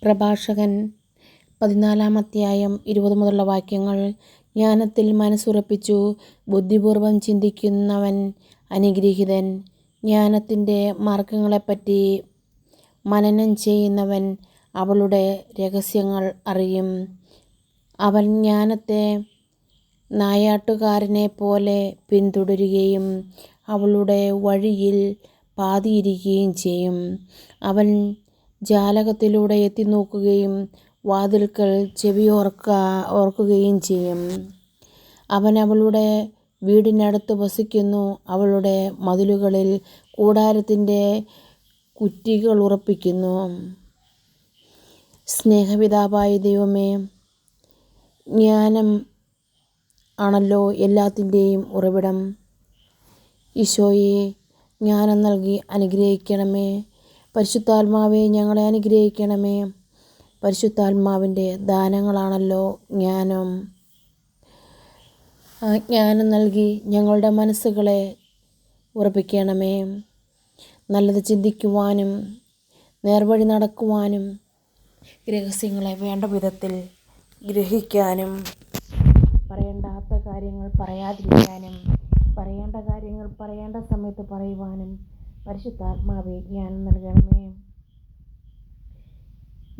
പ്രഭാഷകൻ 14-ാം-അധ്യായം 20 മുതലുള്ള വാക്യങ്ങൾ. ജ്ഞാനത്തിൽ മനസ്സുറപ്പിച്ചു ബുദ്ധിപൂർവം ചിന്തിക്കുന്നവൻ അനുഗ്രഹീതൻ. ജ്ഞാനത്തിൻ്റെ മാർഗങ്ങളെപ്പറ്റി മനനം ചെയ്യുന്നവൻ അവളുടെ രഹസ്യങ്ങൾ അറിയും. അവൻ ജ്ഞാനത്തെ നായാട്ടുകാരനെപ്പോലെ പിന്തുടരുകയും അവളുടെ വഴിയിൽ പാതിയിരിക്കുകയും ചെയ്യും. അവൻ ജാലകത്തിലൂടെ എത്തിനോക്കുകയും വാതിൽക്കൽ ചെവിയോർക്കുകയും ചെയ്യും. അവൻ അവളുടെ വീടിനടുത്ത് വസിക്കുന്നു. അവളുടെ മതിലുകളിൽ കൂടാരത്തിൻ്റെ കുറ്റികളുറപ്പിക്കുന്നു. സ്നേഹപിതാവായ ദൈവമേ, ജ്ഞാനം ആണല്ലോ എല്ലാത്തിൻ്റെയും ഉറവിടം. ഈശോയെ, ജ്ഞാനം നൽകി അനുഗ്രഹിക്കണമേ. പരിശുദ്ധാത്മാവെ, ഞങ്ങളെ അനുഗ്രഹിക്കണമേ. പരിശുദ്ധാത്മാവിൻ്റെ ദാനങ്ങളാണല്ലോ ജ്ഞാനം. ആ ജ്ഞാനം നൽകി ഞങ്ങളുടെ മനസ്സുകളെ ഉറപ്പിക്കണമേ. നല്ലത് ചിന്തിക്കുവാനും നേർവഴി നടക്കുവാനും രഹസ്യങ്ങളെ വേണ്ട വിധത്തിൽ ഗ്രഹിക്കാനും പറയേണ്ടാത്ത കാര്യങ്ങൾ പറയാതിരിക്കാനും പറയേണ്ട കാര്യങ്ങൾ പറയേണ്ട സമയത്ത് പറയുവാനും പരിശുദ്ധാത്മാവെ ജ്ഞാനം നൽകണമേ.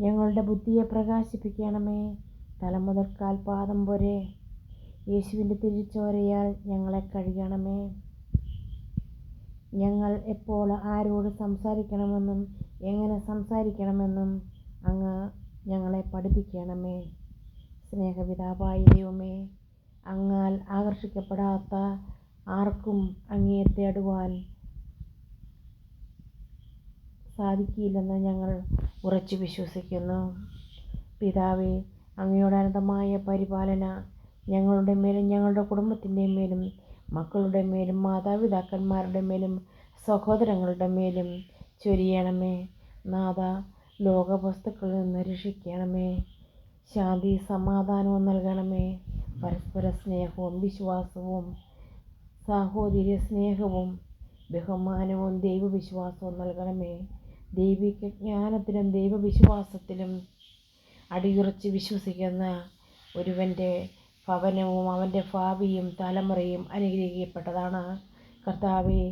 ഞങ്ങളുടെ ബുദ്ധിയെ പ്രകാശിപ്പിക്കണമേ. തല മുതൽ കാൽപാദം വരെ യേശുവിൻ്റെ തിരുച്ചോരയാൽ ഞങ്ങളെ കഴുകണമേ. ഞങ്ങൾ എപ്പോൾ ആരോട് സംസാരിക്കണമെന്നും എങ്ങനെ സംസാരിക്കണമെന്നും അങ്ങ് ഞങ്ങളെ പഠിപ്പിക്കണമേ. സ്നേഹപിതാവായ ദൈവമേ, അങ്ങാൽ ആകർഷിക്കപ്പെടാത്ത ആർക്കും അങ്ങയെ തേടുവാൻ സാധിക്കില്ലെന്ന് ഞങ്ങൾ ഉറച്ചു വിശ്വസിക്കുന്നു. പിതാവേ, അങ്ങയുടെ അനന്തമായ പരിപാലന ഞങ്ങളുടെ മേലും ഞങ്ങളുടെ കുടുംബത്തിൻ്റെ മേലും മക്കളുടെ മേലും മാതാപിതാക്കന്മാരുടെ മേലും സഹോദരങ്ങളുടെ മേലും ചൊരിയണമേ. നാഥ, ലോകവസ്തുക്കളിൽ നിന്ന് രക്ഷിക്കണമേ. ശാന്തി സമാധാനവും നൽകണമേ. പരസ്പര സ്നേഹവും വിശ്വാസവും സാഹോദര്യ സ്നേഹവും ബഹുമാനവും ദൈവവിശ്വാസവും നൽകണമേ. ദൈവിക ജ്ഞാനത്തിലും ദൈവവിശ്വാസത്തിലും അടിയുറച്ച് വിശ്വസിക്കുന്ന ഒരുവൻ്റെ ഭവനവും അവൻ്റെ ഭാവിയും തലമുറയും അനുഗ്രഹിക്കപ്പെട്ടതാണ്. കർത്താവേ,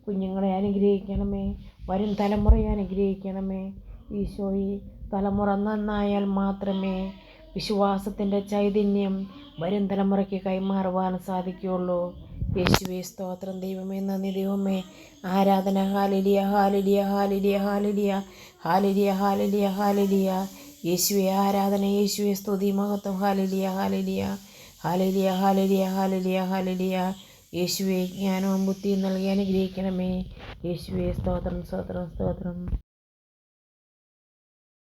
കുഞ്ഞുങ്ങളെ അനുഗ്രഹിക്കണമേ. വരും തലമുറയെ അനുഗ്രഹിക്കണമേ. ഈശോയെ, തലമുറ നന്നായാൽ മാത്രമേ വിശ്വാസത്തിൻ്റെ ചൈതന്യം വരും തലമുറയ്ക്ക് കൈമാറുവാൻ സാധിക്കുകയുള്ളൂ. യേശുവേ, സ്തോത്രം. ദൈവമേ, നന്ദി. ദൈവമേ, ആരാധന. Hallelujah, hallelujah, hallelujah, hallelujah, hallelujah, hallelujah, hallelujah. യേശുവേ ആരാധന. യേശുവേ സ്തുതി, മഹത്വം. Hallelujah, hallelujah, hallelujah, hallelujah, hallelujah, hallelujah. യേശുവേ, ജ്ഞാനവും ബുദ്ധിയും നൽകി അനുഗ്രഹിക്കണമേ. യേശുവേ, സ്തോത്രം, സ്തോത്രം, സ്തോത്രം.